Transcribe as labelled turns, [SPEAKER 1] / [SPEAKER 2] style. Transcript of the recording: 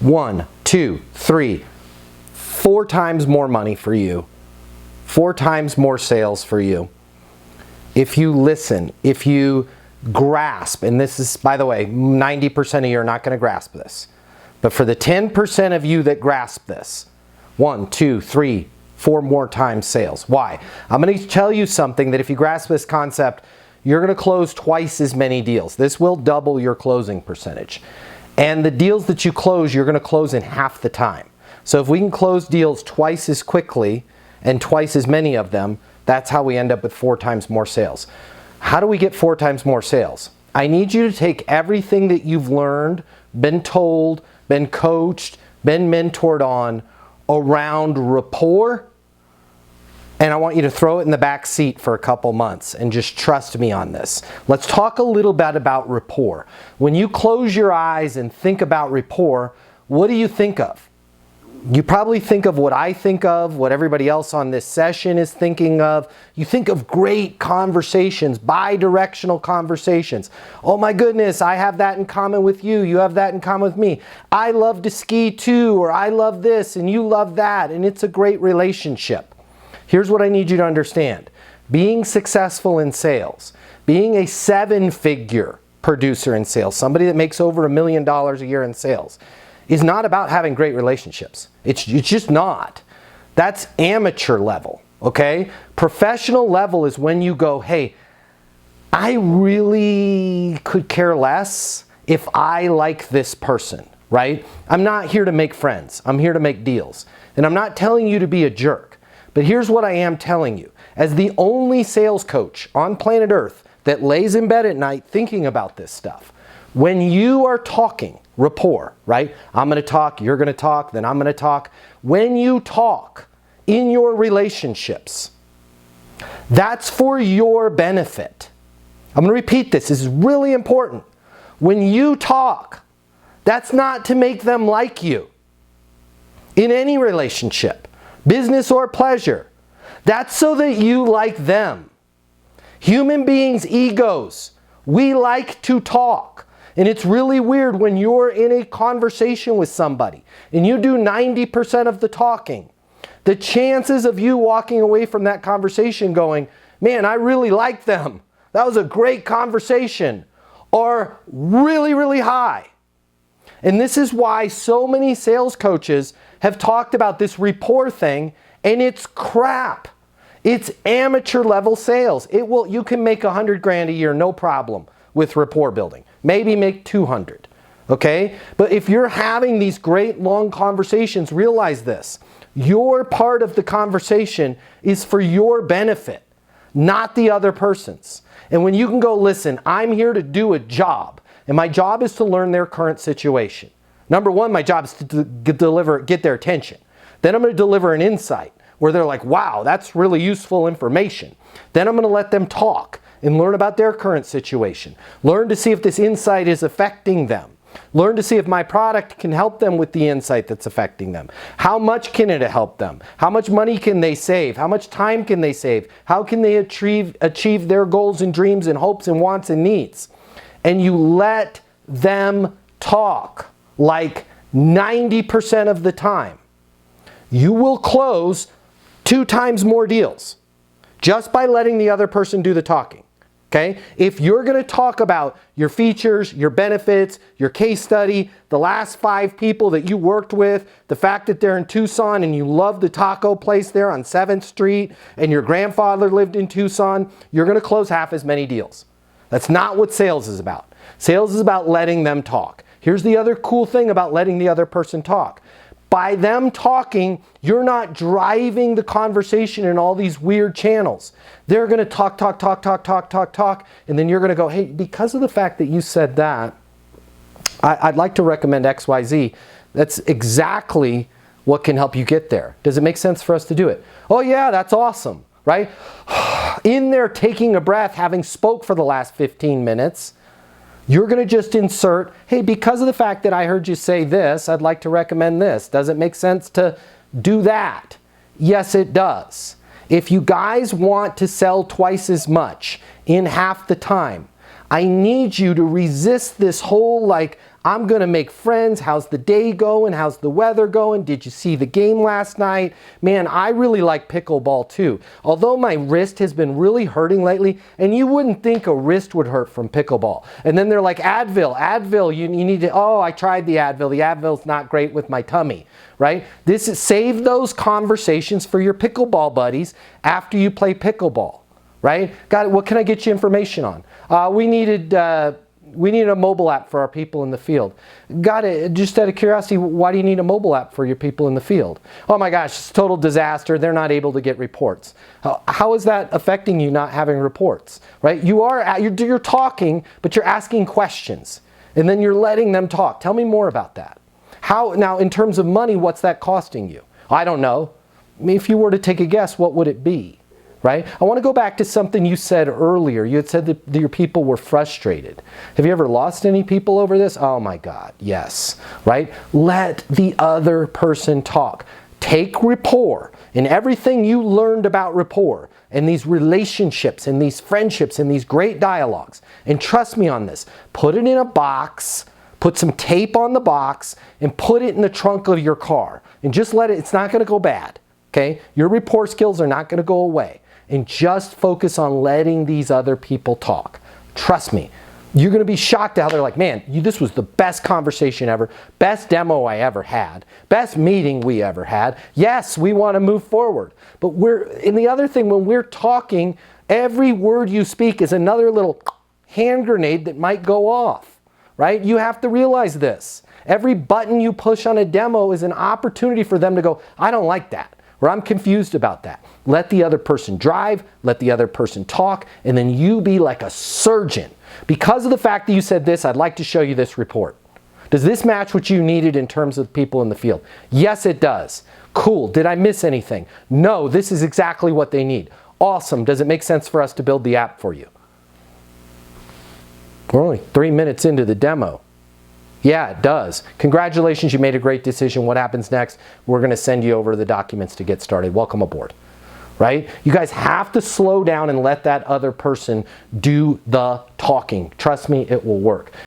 [SPEAKER 1] 1, 2, 3, 4 times more money for you, 4 times more sales for you. If you listen, if you grasp, and this is, by the way, 90% of you are not going to grasp this, but for the 10% of you that grasp this, 1, 2, 3, 4 more times sales. Why? I'm going to tell you something that if you grasp this concept, you're going to close twice as many deals. This will double your closing percentage. And the deals that you close, you're going to close in half the time. So if we can close deals twice as quickly and twice as many of them, that's how we end up with 4 times more sales. How do we get 4 times more sales? I need you to take everything that you've learned, been told, been coached, been mentored on around rapport, and I want you to throw it in the back seat for a couple months and just trust me on this. Let's talk a little bit about rapport. When you close your eyes and think about rapport, what do you think of? You probably think of what I think of, what everybody else on this session is thinking of. You think of great conversations, bi-directional conversations. Oh my goodness, I have that in common with you. You have that in common with me. I love to ski too, or I love this and you love that, and it's a great relationship. Here's what I need you to understand. Being successful in sales, being a 7-figure producer in sales, somebody that makes over $1 million a year in sales, is not about having great relationships. It's just not. That's amateur level, okay? Professional level is when you go, hey, I really could care less if I like this person, right? I'm not here to make friends. I'm here to make deals. And I'm not telling you to be a jerk. But here's what I am telling you. As the only sales coach on planet Earth that lays in bed at night thinking about this stuff, when you are talking, rapport, right? I'm going to talk, you're going to talk, then I'm going to talk. When you talk in your relationships, that's for your benefit. I'm going to repeat this. This is really important. When you talk, that's not to make them like you. In any relationship, business or pleasure, that's so that you like them. Human beings' egos, we like to talk. And it's really weird when you're in a conversation with somebody and you do 90% of the talking. The chances of you walking away from that conversation going, man, I really like them. That was a great conversation, are really, really high. And this is why so many sales coaches have talked about this rapport thing, and it's crap. It's amateur level sales. You can make $100,000 a year, no problem, with rapport building. Maybe make 200, okay? But if you're having these great long conversations, realize this. Your part of the conversation is for your benefit, not the other person's. And when you can go, listen, I'm here to do a job, and my job is to learn their current situation. Number one, my job is to get their attention. Then I'm going to deliver an insight where they're like, wow, that's really useful information. Then I'm going to let them talk and learn about their current situation. Learn to see if this insight is affecting them. Learn to see if my product can help them with the insight that's affecting them. How much can it help them? How much money can they save? How much time can they save? How can they achieve their goals and dreams and hopes and wants and needs? And you let them talk like 90% of the time. You will close 2 times more deals just by letting the other person do the talking. Okay? If you're going to talk about your features, your benefits, your case study, the last 5 people that you worked with, the fact that they're in Tucson and you love the taco place there on 7th Street and your grandfather lived in Tucson, you're going to close half as many deals. That's not what sales is about. Sales is about letting them talk. Here's the other cool thing about letting the other person talk. By them talking, you're not driving the conversation in all these weird channels. They're going to talk, and then you're going to go, hey, because of the fact that you said that, I'd like to recommend XYZ. That's exactly what can help you get there. Does it make sense for us to do it? Oh yeah, that's awesome, right? In there taking a breath, having spoke for the last 15 minutes, you're going to just insert, hey, because of the fact that I heard you say this, I'd like to recommend this. Does it make sense to do that? Yes, it does. If you guys want to sell twice as much in half the time, I need you to resist this whole like, I'm going to make friends. How's the day going? How's the weather going? Did you see the game last night? Man, I really like pickleball too. Although my wrist has been really hurting lately, and you wouldn't think a wrist would hurt from pickleball. And then they're like, Advil, you need to, oh, I tried the Advil. The Advil's not great with my tummy, right? Save those conversations for your pickleball buddies after you play pickleball, right? Got it. What can I get you information on? We needed a mobile app for our people in the field. Got it. Just out of curiosity, why do you need a mobile app for your people in the field? Oh my gosh, it's a total disaster. They're not able to get reports. How is that affecting you not having reports, right? You're talking, but you're asking questions, and then you're letting them talk. Tell me more about that. Now, in terms of money, what's that costing you? I don't know. I mean, if you were to take a guess, what would it be? Right? I want to go back to something you said earlier. You had said that your people were frustrated. Have you ever lost any people over this? Oh my God, yes. Right? Let the other person talk. Take rapport and everything you learned about rapport and these relationships and these friendships and these great dialogues. And trust me on this. Put it in a box. Put some tape on the box and put it in the trunk of your car. And just let it, it's not going to go bad. Okay? Your rapport skills are not going to go away. And just focus on letting these other people talk. Trust me, you're going to be shocked at how they're like, man, this was the best conversation ever, best demo I ever had, best meeting we ever had. Yes, we want to move forward. But the other thing, when we're talking, every word you speak is another little hand grenade that might go off, right? You have to realize this. Every button you push on a demo is an opportunity for them to go, I don't like that. Or I'm confused about that. Let the other person drive, let the other person talk, and then you be like a surgeon. Because of the fact that you said this, I'd like to show you this report. Does this match what you needed in terms of people in the field? Yes, it does. Cool. Did I miss anything? No, this is exactly what they need. Awesome. Does it make sense for us to build the app for you? We're only 3 minutes into the demo. Yeah, it does. Congratulations, you made a great decision. What happens next? We're going to send you over the documents to get started. Welcome aboard. Right? You guys have to slow down and let that other person do the talking. Trust me, it will work.